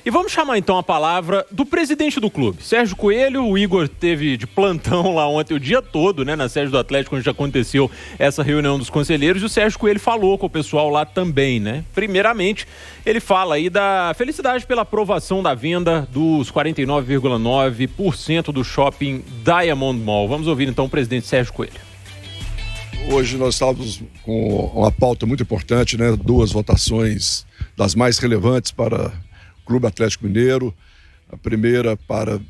E vamos chamar então a palavra do presidente do clube, Sérgio Coelho. O Igor teve de plantão lá ontem o dia todo, né, na sede do Atlético, onde aconteceu essa reunião dos conselheiros, e o Sérgio Coelho falou com o pessoal lá também, né? Primeiramente, ele fala aí da felicidade pela aprovação da venda dos 49,9% do shopping Diamond Mall. Vamos ouvir então o presidente Sérgio Coelho. Hoje nós estávamos com uma pauta muito importante, né? 2 votações das mais relevantes para o Clube Atlético Mineiro. A primeira para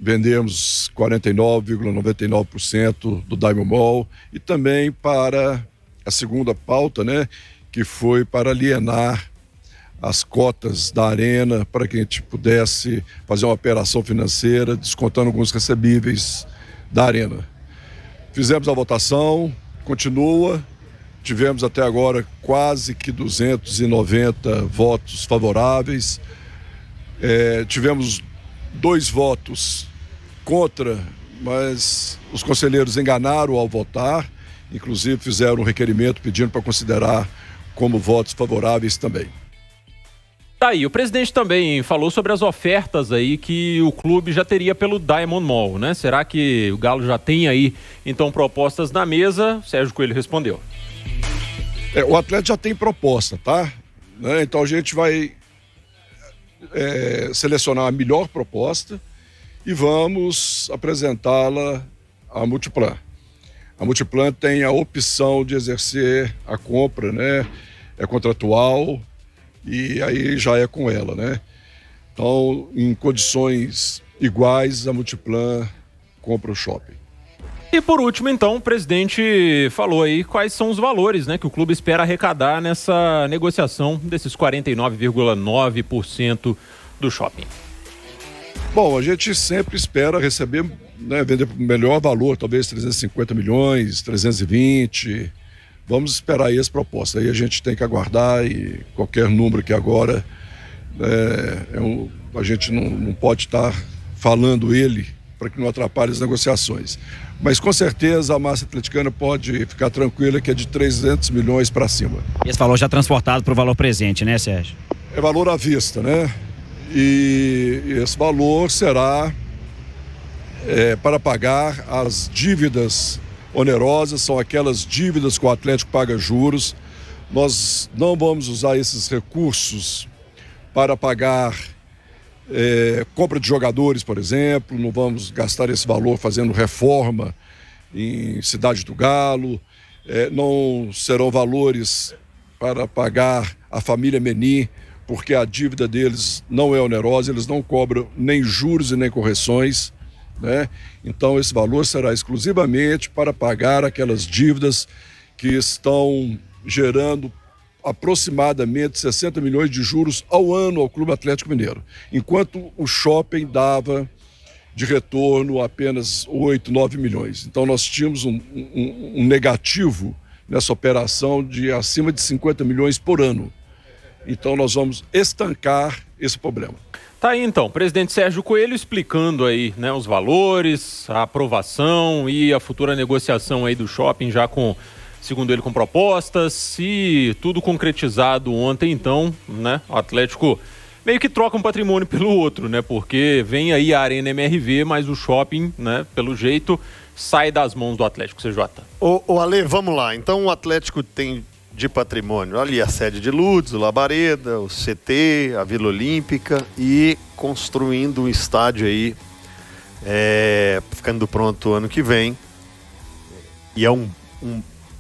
vendermos 49,99% do Diamond Mall, e também para a segunda pauta, né? Que foi para alienar as cotas da Arena para que a gente pudesse fazer uma operação financeira descontando alguns recebíveis da Arena. Fizemos a votação, continua, tivemos até agora quase que 290 votos favoráveis, tivemos 2 votos contra, mas os conselheiros enganaram ao votar, inclusive fizeram um requerimento pedindo para considerar como votos favoráveis também. Tá aí, o presidente também falou sobre as ofertas aí que o clube já teria pelo Diamond Mall, né? Será que o Galo já tem aí, então, propostas na mesa? Sérgio Coelho respondeu. O Atlético já tem proposta, tá? Né? Então a gente vai selecionar a melhor proposta e vamos apresentá-la à Multiplan. A Multiplan tem a opção de exercer a compra, né? É contratual, e aí já é com ela, né? Então, em condições iguais, a Multiplan compra o shopping. E por último, então, o presidente falou aí quais são os valores, né, que o clube espera arrecadar nessa negociação desses 49,9% do shopping. Bom, a gente sempre espera receber, né, vender por melhor valor, talvez 350 milhões, 320. Vamos esperar aí as propostas. Aí a gente tem que aguardar, e qualquer número que agora a gente não pode estar falando ele para que não atrapalhe as negociações. Mas com certeza a massa atleticana pode ficar tranquila que é de 300 milhões para cima. Esse valor já transportado para o valor presente, né, Sérgio? É valor à vista, né? E esse valor será para pagar as dívidas onerosas, são aquelas dívidas que o Atlético paga juros. Nós não vamos usar esses recursos para pagar compra de jogadores, por exemplo. Não vamos gastar esse valor fazendo reforma em Cidade do Galo. Não serão valores para pagar a família Menin, porque a dívida deles não é onerosa, eles não cobram nem juros e nem correções, né? Então esse valor será exclusivamente para pagar aquelas dívidas que estão gerando aproximadamente 60 milhões de juros ao ano ao Clube Atlético Mineiro, enquanto o shopping dava de retorno apenas 8, 9 milhões. Então nós tínhamos um negativo nessa operação de acima de 50 milhões por ano. Então nós vamos estancar esse problema. Tá aí então, presidente Sérgio Coelho explicando aí, né, os valores, a aprovação e a futura negociação aí do shopping, já com, segundo ele, com propostas, e tudo concretizado ontem, então, né, o Atlético meio que troca um patrimônio pelo outro, né, porque vem aí a Arena MRV, mas o shopping, né, pelo jeito, sai das mãos do Atlético, CJ. Ô Ale, vamos lá, então o Atlético tem de patrimônio ali a sede de Lourdes, o Labareda, o CT, a Vila Olímpica, e construindo um estádio aí, ficando pronto ano que vem, e é um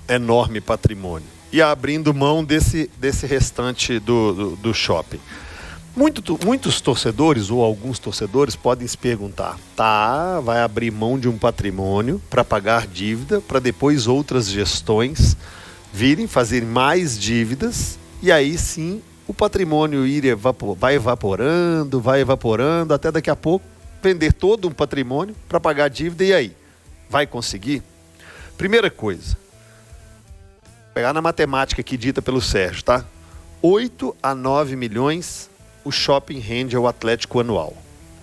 enorme patrimônio, e abrindo mão desse restante do shopping. Muitos torcedores, ou alguns torcedores, podem se perguntar, vai abrir mão de um patrimônio para pagar dívida, para depois outras gestões virem fazer mais dívidas, e aí sim o patrimônio vai evaporando, até daqui a pouco vender todo um patrimônio para pagar a dívida. E aí? Vai conseguir? Primeira coisa, pegar na matemática aqui dita pelo Sérgio, tá? 8 a 9 milhões o shopping rende ao Atlético anual.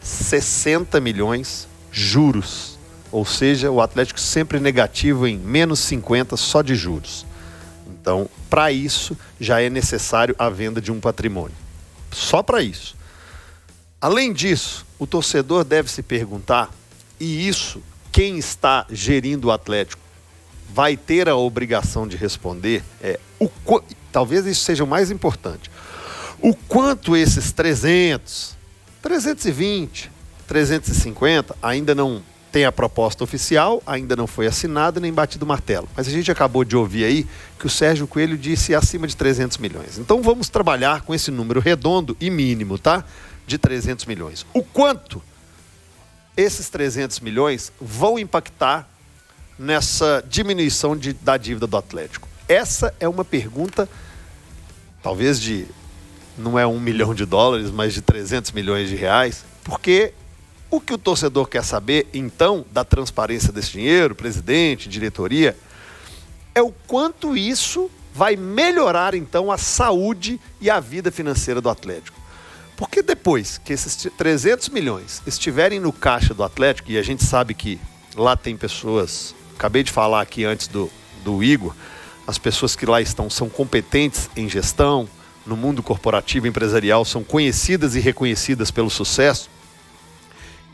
60 milhões juros, ou seja, o Atlético sempre negativo em menos 50 só de juros. Então, para isso, já é necessário a venda de um patrimônio. Só para isso. Além disso, o torcedor deve se perguntar, e isso, quem está gerindo o Atlético vai ter a obrigação de responder, talvez isso seja o mais importante, o quanto esses 300, 320, 350 ainda não tem a proposta oficial, ainda não foi assinada nem batido o martelo. Mas a gente acabou de ouvir aí que o Sérgio Coelho disse acima de 300 milhões. Então vamos trabalhar com esse número redondo e mínimo, tá? De 300 milhões. O quanto esses 300 milhões vão impactar nessa diminuição da dívida do Atlético? Essa é uma pergunta, talvez não é $1 milhão, mas de 300 milhões de reais, porque o que o torcedor quer saber, então, da transparência desse dinheiro, presidente, diretoria, é o quanto isso vai melhorar, então, a saúde e a vida financeira do Atlético. Porque depois que esses 300 milhões estiverem no caixa do Atlético, e a gente sabe que lá tem pessoas, acabei de falar aqui antes do Igor, as pessoas que lá estão são competentes em gestão, no mundo corporativo e empresarial, são conhecidas e reconhecidas pelo sucesso.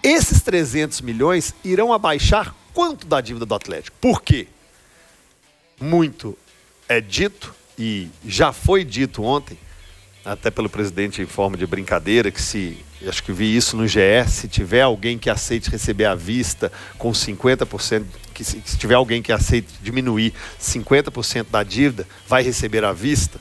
Esses 300 milhões irão abaixar quanto da dívida do Atlético? Por quê? Muito é dito, e já foi dito ontem, até pelo presidente em forma de brincadeira, acho que vi isso no GE, se tiver alguém que aceite receber à vista com 50%, se tiver alguém que aceite diminuir 50% da dívida, vai receber à vista.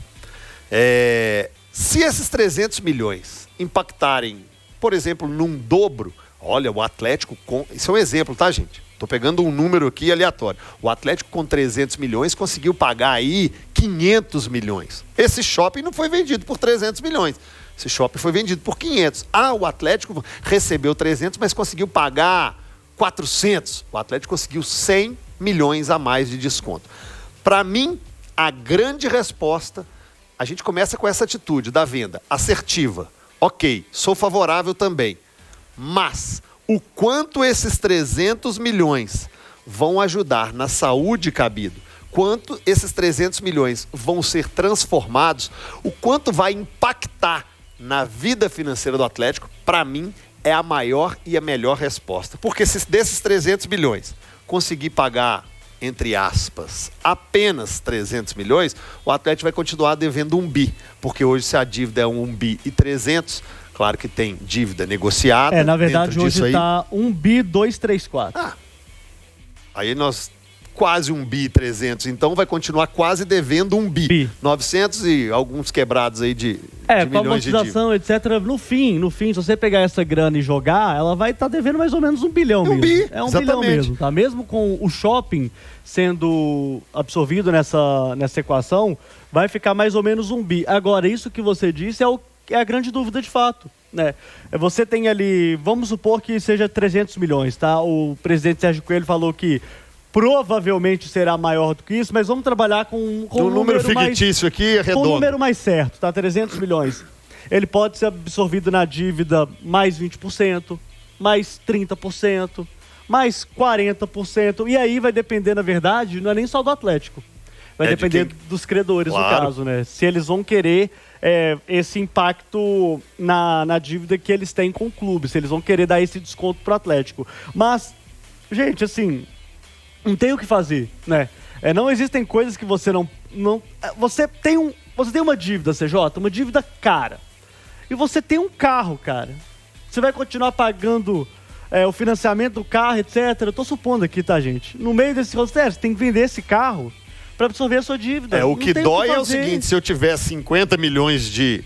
Se esses 300 milhões impactarem, por exemplo, num dobro, olha, o Atlético, isso é um exemplo, tá, gente? Estou pegando um número aqui aleatório. O Atlético com 300 milhões conseguiu pagar aí 500 milhões. Esse shopping não foi vendido por 300 milhões. Esse shopping foi vendido por 500. O Atlético recebeu 300, mas conseguiu pagar 400. O Atlético conseguiu 100 milhões a mais de desconto. Para mim, a grande resposta, a gente começa com essa atitude da venda assertiva. Ok, sou favorável também. Mas o quanto esses 300 milhões vão ajudar na saúde, Cabido, quanto esses 300 milhões vão ser transformados, o quanto vai impactar na vida financeira do Atlético, para mim, é a maior e a melhor resposta. Porque se desses 300 milhões conseguir pagar, entre aspas, apenas 300 milhões, o Atlético vai continuar devendo 1 bi. Porque hoje, se a dívida é 1 bi e 300... Claro que tem dívida negociada. Na verdade, hoje está 1 bi 234. Aí nós quase 1 bi 300. Então vai continuar quase devendo 1 bi. 900 e alguns quebrados aí de milhões de dívida. Etc. No fim, se você pegar essa grana e jogar, ela vai estar devendo mais ou menos 1 bilhão mesmo. É 1 bilhão mesmo, tá? Mesmo com o shopping sendo absorvido nessa equação, vai ficar mais ou menos 1 bi. Agora, isso que você disse é a grande dúvida de fato, né? Você tem ali, vamos supor que seja 300 milhões, tá? O presidente Sérgio Coelho falou que provavelmente será maior do que isso, mas vamos trabalhar com um número fictício aqui, é redondo. Com um número mais certo, tá? 300 milhões. Ele pode ser absorvido na dívida mais 20%, mais 30%, mais 40%, e aí vai depender, na verdade, não é nem só do Atlético. Vai depender dos credores, claro, no caso, né? Se eles vão querer esse impacto na dívida que eles têm com o clube, se eles vão querer dar esse desconto pro Atlético. Mas, gente, assim, não tem o que fazer, né? Não existem coisas que você não você tem uma dívida, CJ, uma dívida cara. E você tem um carro, cara. Você vai continuar pagando o financiamento do carro, etc. Eu tô supondo aqui, tá, gente? No meio desse processo, você tem que vender esse carro para absorver a sua dívida. O que dói é o seguinte, se eu tiver 50 milhões de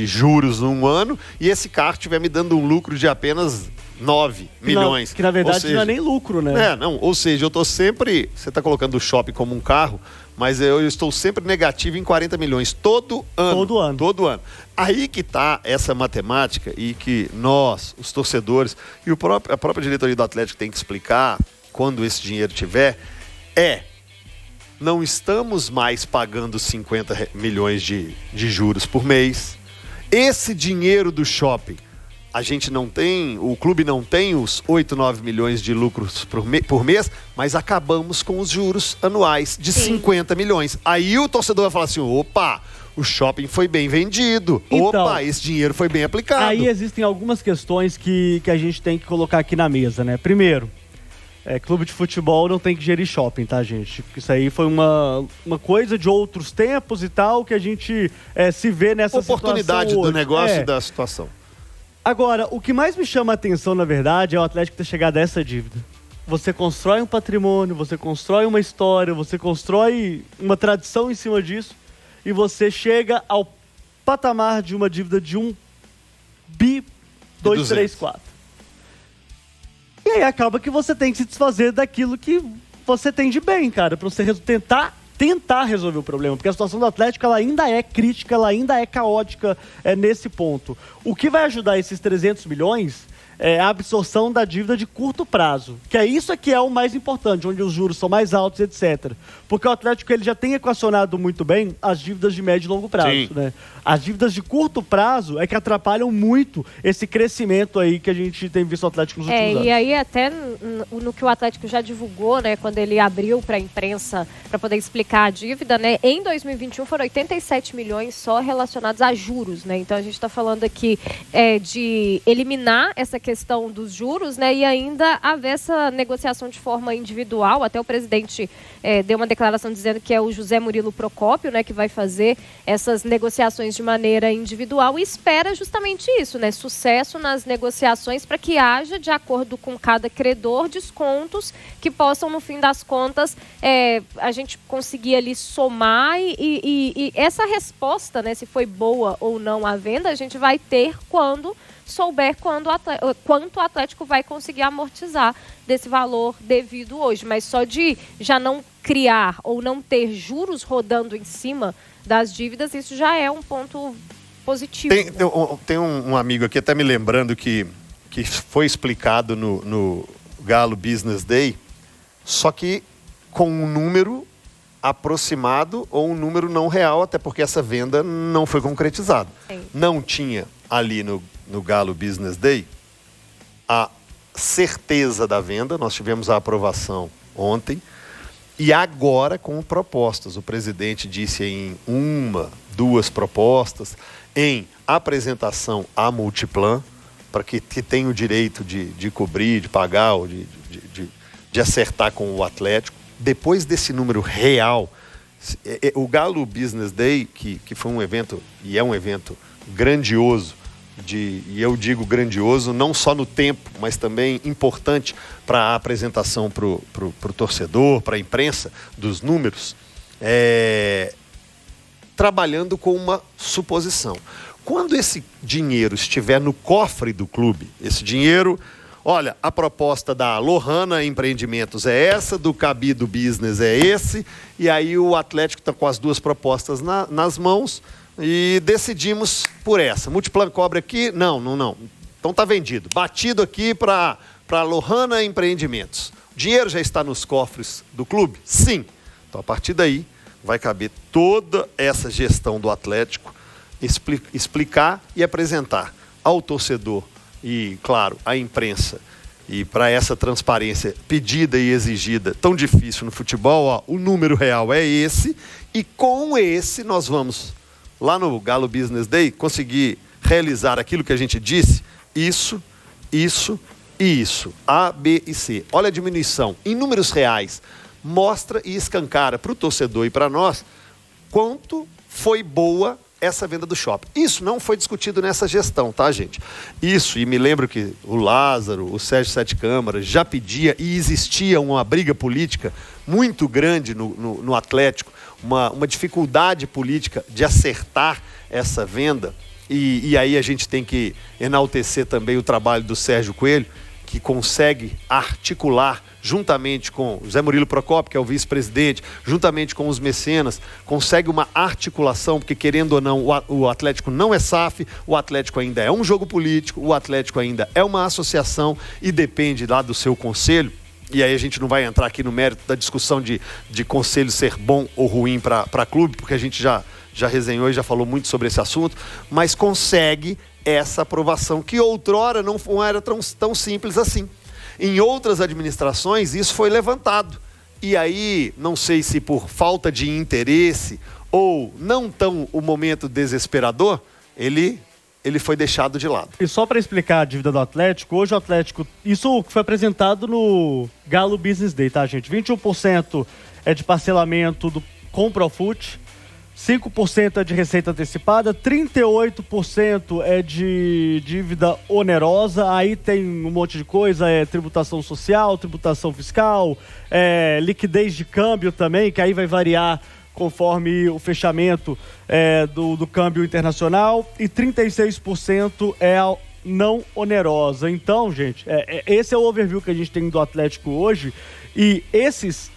juros num ano e esse carro estiver me dando um lucro de apenas 9 milhões. Que na verdade não é nem lucro, né? Ou seja, eu estou sempre... Você está colocando o shopping como um carro, mas eu estou sempre negativo em 40 milhões todo ano. Todo ano. Aí que está essa matemática e que nós, os torcedores, e a própria diretoria do Atlético tem que explicar quando esse dinheiro tiver, não estamos mais pagando 50 milhões de juros por mês. Esse dinheiro do shopping, a gente não tem, o clube não tem os 8, 9 milhões de lucros por mês, mas acabamos com os juros anuais de 50 milhões. Aí o torcedor vai falar assim, opa, o shopping foi bem vendido. Então, Opa, esse dinheiro foi bem aplicado. Aí existem algumas questões que a gente tem que colocar aqui na mesa, né? Primeiro, clube de futebol não tem que gerir shopping, tá, gente? Isso aí foi uma coisa de outros tempos e tal, que a gente se vê nessa oportunidade situação do hoje. negócio e da situação. Agora, o que mais me chama a atenção, na verdade, é o Atlético ter chegado a essa dívida. Você constrói um patrimônio, você constrói uma história, você constrói uma tradição em cima disso e você chega ao patamar de uma dívida de 1 bi 234. E aí acaba que você tem que se desfazer daquilo que você tem de bem, cara, pra você tentar resolver o problema, porque a situação do Atlético ela ainda é crítica, ela ainda é caótica nesse ponto. O que vai ajudar esses 300 milhões é a absorção da dívida de curto prazo, que é isso aqui é o mais importante, onde os juros são mais altos, etc. Porque o Atlético ele já tem equacionado muito bem as dívidas de médio e longo prazo, né? As dívidas de curto prazo é que atrapalham muito esse crescimento aí que a gente tem visto o Atlético nos últimos anos. E aí até no que o Atlético já divulgou, né, quando ele abriu para a imprensa para poder explicar a dívida, né, em 2021 foram 87 milhões só relacionados a juros, né? Então a gente está falando aqui de eliminar essa questão dos juros, né, e ainda haver essa negociação de forma individual. Até o presidente deu uma declaração dizendo que é o José Murilo Procópio, né, que vai fazer essas negociações de maneira individual e espera justamente isso, né, sucesso nas negociações para que haja, de acordo com cada credor, descontos que possam, no fim das contas, a gente conseguir ali somar e essa resposta, né, se foi boa ou não a venda, a gente vai ter quando souber quanto o Atlético vai conseguir amortizar desse valor devido hoje. Mas só de já não criar ou não ter juros rodando em cima das dívidas, isso já é um ponto positivo. Tem um amigo aqui até me lembrando que foi explicado no Galo Business Day, só que com um número aproximado ou um número não real, até porque essa venda não foi concretizada. Sim. Não tinha ali no Galo Business Day a certeza da venda, nós tivemos a aprovação ontem, e agora com propostas. O presidente disse em 1, 2 propostas, em apresentação à Multiplan, para que tenha o direito de cobrir, de pagar, ou de acertar com o Atlético. Depois desse número real, o Galo Business Day, que foi um evento, e é um evento grandioso, e eu digo grandioso não só no tempo, mas também importante para a apresentação para o torcedor, para a imprensa, dos números, trabalhando com uma suposição. Quando esse dinheiro estiver no cofre do clube, esse dinheiro, olha, a proposta da Lohana Empreendimentos é essa, do Cabido Business é esse, e aí o Atlético está com as 2 propostas nas mãos, e decidimos por essa. Multiplan cobra aqui? Não. Então está vendido. Batido aqui para Lohana Empreendimentos. O dinheiro já está nos cofres do clube? Sim. Então a partir daí vai caber toda essa gestão do Atlético, explicar e apresentar ao torcedor e, claro, à imprensa. E para essa transparência pedida e exigida, tão difícil no futebol, o número real é esse, e com esse nós vamos lá no Galo Business Day, conseguir realizar aquilo que a gente disse, isso e isso, A, B e C. Olha a diminuição em números reais, mostra e escancara para o torcedor e para nós quanto foi boa essa venda do shopping. Isso não foi discutido nessa gestão, tá, gente? Isso, e me lembro que o Lázaro, o Sérgio Sete Câmaras já pedia, e existia uma briga política muito grande no Atlético, uma dificuldade política de acertar essa venda, e aí a gente tem que enaltecer também o trabalho do Sérgio Coelho, que consegue articular juntamente com José Murilo Procópio, que é o vice-presidente, juntamente com os mecenas, consegue uma articulação, porque querendo ou não, o Atlético não é SAF, o Atlético ainda é um jogo político, o Atlético ainda é uma associação e depende lá do seu conselho. E aí a gente não vai entrar aqui no mérito da discussão de conselho ser bom ou ruim para clube, porque a gente já resenhou e já falou muito sobre esse assunto, mas consegue essa aprovação, que outrora não era tão simples assim. Em outras administrações isso foi levantado. E aí, não sei se por falta de interesse ou não tão o momento desesperador, ele foi deixado de lado. E só para explicar a dívida do Atlético, hoje o Atlético, isso foi apresentado no Galo Business Day, tá, gente? 21% é de parcelamento com o Profut, 5% é de receita antecipada, 38% é de dívida onerosa, aí tem um monte de coisa, tributação social, tributação fiscal, liquidez de câmbio também, que aí vai variar conforme o fechamento do câmbio internacional, e 36% é a não onerosa. Então, gente, esse é o overview que a gente tem do Atlético hoje, e esses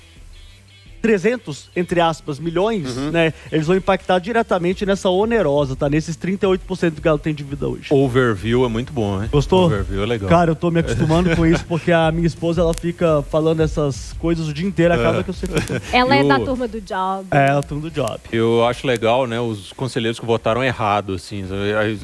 300, entre aspas, milhões, né? Eles vão impactar diretamente nessa onerosa, tá? Nesses 38% que o Galo tem dívida hoje. Overview é muito bom, hein? Gostou? Overview é legal. Cara, eu tô me acostumando com isso, porque a minha esposa, ela fica falando essas coisas o dia inteiro, acaba que eu sei. Ela é da turma do Job. É, a turma do Job. Eu acho legal, né, os conselheiros que votaram errado, assim.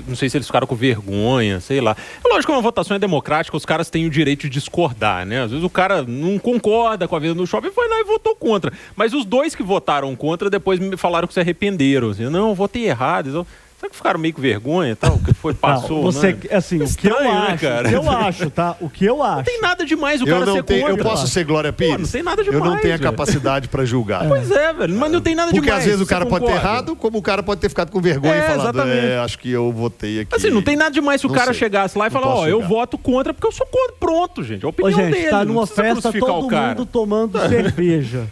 Não sei se eles ficaram com vergonha, sei lá. É lógico que uma votação é democrática, os caras têm o direito de discordar, né? Às vezes o cara não concorda com a vida no shopping, foi lá e votou contra. Mas os dois que votaram contra depois me falaram que se arrependeram. Assim, não, votei errado. Então, será que ficaram meio com vergonha e tal? Que foi, passou, não, você, né? assim, Estranho, o que eu né, acho, cara? o que eu acho, tá? O que eu acho. Não tem nada demais o cara ser contra. Eu posso ser Glória Pires? Pô, não tem nada demais. Eu não tenho a velho. capacidade para julgar. Pois é, velho. Mas não tem nada Porque demais. às vezes o Você cara pode ter concorda? errado, como o cara pode ter ficado com vergonha e falado, exatamente. acho que eu votei aqui. Assim, não tem nada demais se o Não cara sei. chegasse lá e Não falar, posso eu julgar. voto contra porque eu sou contra. Pronto, gente. É a Ô, opinião gente, dele. tá não numa precisa festa, crucificar todo o cara. mundo tomando cerveja.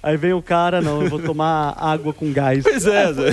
Aí vem o cara, não, eu vou tomar água com gás. Pois é, Zé.